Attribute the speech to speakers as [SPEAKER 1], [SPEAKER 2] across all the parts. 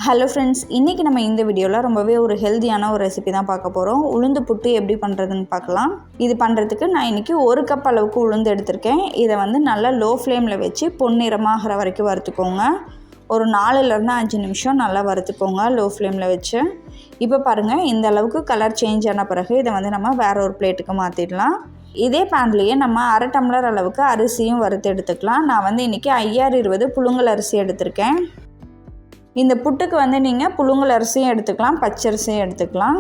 [SPEAKER 1] Hello friends, இன்றைக்கி நம்ம இந்த வீடியோவில் ரொம்பவே ஒரு ஹெல்த்தியான ஒரு ரெசிபி தான் பார்க்க போகிறோம். உளுந்து புட்டு எப்படி பண்ணுறதுன்னு பார்க்கலாம். இது பண்ணுறதுக்கு நான் இன்றைக்கி 1 கப் அளவுக்கு உளுந்து எடுத்திருக்கேன். இதை வந்து நல்லா லோ ஃப்ளேமில் வச்சு பொன்னிறமாகிற வரைக்கும் வறுத்துக்கோங்க. ஒரு 4லேருந்து 5 நிமிஷம் நல்லா வறுத்துக்கோங்க லோ ஃப்ளேமில் வச்சு. இப்போ பாருங்கள், இந்த அளவுக்கு கலர் சேஞ்ச் ஆன பிறகு இதை வந்து நம்ம வேற ஒரு பிளேட்டுக்கு மாற்றிடலாம். இதே பேன்லேயே நம்ம 1/2 டம்ளர் அளவுக்கு அரிசியும் வறுத்து எடுத்துக்கலாம். நான் வந்து இன்றைக்கி 5020 புழுங்கல் அரிசி எடுத்திருக்கேன். இந்த புட்டுக்கு வந்து நீங்கள் புழுங்கல் அரிசியும் எடுத்துக்கலாம், பச்சரிசியும் எடுத்துக்கலாம்.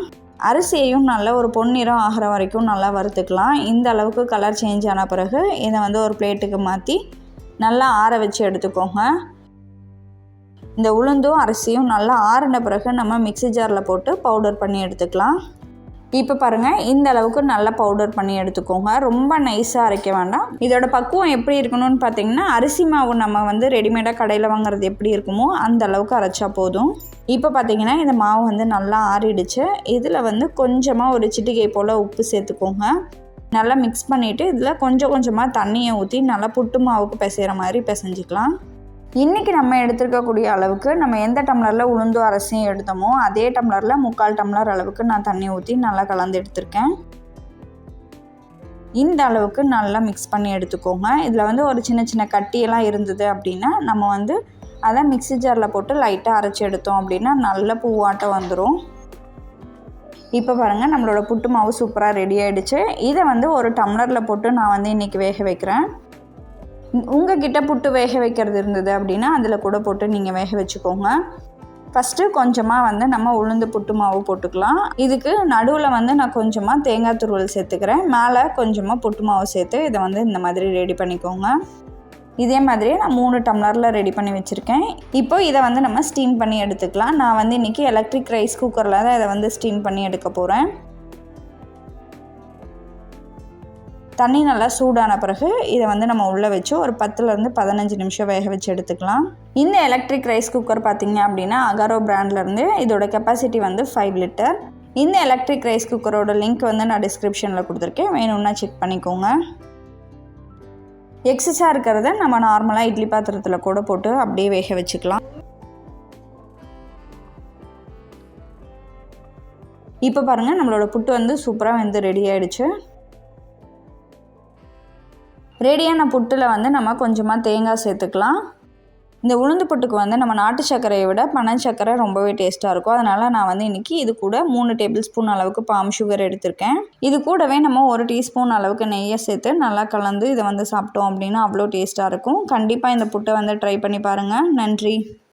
[SPEAKER 1] அரிசியையும் நல்லா ஒரு பொன்னிறம் ஆகிற வரைக்கும் நல்லா வறுத்துக்கலாம். இந்த அளவுக்கு கலர் சேஞ்ச் ஆன பிறகு இதை வந்து ஒரு பிளேட்டுக்கு மாற்றி நல்லா ஆற வச்சு எடுத்துக்கோங்க. இந்த உளுந்தும் அரிசியும் நல்லா ஆறின பிறகு நம்ம மிக்ஸி ஜாரில் போட்டு பவுடர் பண்ணி எடுத்துக்கலாம். இப்போ பாருங்கள், இந்த அளவுக்கு நல்லா பவுடர் பண்ணி எடுத்துக்கோங்க. ரொம்ப நைஸாக அரைக்க வேண்டாம். இதோட பக்குவம் எப்படி இருக்கணும்னு பார்த்தீங்கன்னா, அரிசி மாவு நம்ம வந்து ரெடிமேடாக கடையில் வாங்குறது எப்படி இருக்குமோ அந்த அளவுக்கு அரைச்சா போதும். இப்போ பார்த்தீங்கன்னா, இந்த மாவு வந்து நல்லா ஆறிடுச்சு. இதில் வந்து கொஞ்சமாக ஒரு சிட்டிகை போல் உப்பு சேர்த்துக்கோங்க. நல்லா மிக்ஸ் பண்ணிவிட்டு இதில் கொஞ்சம் கொஞ்சமாக தண்ணியை ஊற்றி நல்லா புட்டு மாவுக்கு பிசைகிற மாதிரி பிசைஞ்சிக்கலாம். இன்றைக்கி நம்ம எடுத்துருக்கக்கூடிய அளவுக்கு நம்ம எந்த டம்ளரில் உளுந்து அரிசியும் எடுத்தோமோ அதே டம்ளரில் 3/4 டம்ளர் அளவுக்கு நான் தண்ணி ஊற்றி நல்லா கலந்து எடுத்திருக்கேன். இந்த அளவுக்கு நல்லா மிக்ஸ் பண்ணி எடுத்துக்கோங்க. இதில் வந்து ஒரு சின்ன சின்ன கட்டியெல்லாம் இருந்தது அப்படின்னா நம்ம வந்து அதை மிக்ஸி ஜாரில் போட்டு லைட்டாக அரைச்சி எடுத்தோம் அப்படின்னா நல்ல பூவாட்டம் வந்துடும். இப்போ பாருங்கள், நம்மளோட புட்டு மாவு சூப்பராக ரெடி ஆகிடுச்சு. இதை வந்து ஒரு டம்ளரில் போட்டு நான் வந்து இன்றைக்கி வேக வைக்கிறேன். உங்கள்கிட்ட புட்டு வேக வைக்கிறது இருந்தது அப்படின்னா அதில் கூட போட்டு நீங்கள் வேக வச்சுக்கோங்க. ஃபஸ்ட்டு கொஞ்சமாக வந்து நம்ம உளுந்து புட்டு மாவு போட்டுக்கலாம். இதுக்கு நடுவில் வந்து நான் கொஞ்சமாக தேங்காய் துருவல் சேர்த்துக்கிறேன். மேலே கொஞ்சமாக புட்டு மாவு சேர்த்து இதை வந்து இந்த மாதிரி ரெடி பண்ணிக்கோங்க. இதே மாதிரி நான் 3 டம்ளரில் ரெடி பண்ணி வச்சுருக்கேன். இப்போ இதை வந்து நம்ம ஸ்டீம் பண்ணி எடுத்துக்கலாம். நான் வந்து இன்றைக்கி எலக்ட்ரிக் ரைஸ் குக்கரில் தான் இதை வந்து ஸ்டீம் பண்ணி எடுக்க போகிறேன். தண்ணி நல்லா சூடான பிறகு இதை வந்து நம்ம உள்ளே வச்சு ஒரு 10லேருந்து 15 நிமிஷம் வேக வச்சு எடுத்துக்கலாம். இந்த எலக்ட்ரிக் ரைஸ் குக்கர் பார்த்திங்க அப்படின்னா அகாரோ பிராண்ட்லேருந்து இதோட கெப்பாசிட்டி வந்து 5 லிட்டர். இந்த எலக்ட்ரிக் ரைஸ் குக்கரோட லிங்க் வந்து நான் டிஸ்கிரிப்ஷனில் கொடுத்துருக்கேன், வேணும்னா செக் பண்ணிக்கோங்க. எக்ஸஸாக இருக்கிறத நம்ம நார்மலாக இட்லி பாத்திரத்தில் கூட போட்டு அப்படியே வேக வச்சுக்கலாம். இப்போ பாருங்கள், நம்மளோட புட்டு வந்து சூப்பராக வந்து ரெடி ஆகிடுச்சு. ரெடியான புட்டில் வந்து நம்ம கொஞ்சமாக தேங்காய் சேர்த்துக்கலாம். இந்த உளுந்து புட்டுக்கு வந்து நம்ம நாட்டு சர்க்கரையை விட பனை சர்க்கரை ரொம்பவே டேஸ்ட்டாக இருக்கும். அதனால் நான் வந்து இன்றைக்கி இது கூட 3 டேபிள் ஸ்பூன் அளவுக்கு பாம் சுகர் எடுத்திருக்கேன். இது கூடவே நம்ம 1 டீஸ்பூன் அளவுக்கு நெய்யை சேர்த்து நல்லா கலந்து இதை வந்து சாப்பிட்டோம் அப்படின்னா அவ்வளோ டேஸ்ட்டாக இருக்கும். கண்டிப்பாக இந்த புட்டை வந்து ட்ரை பண்ணி பாருங்கள். நன்றி.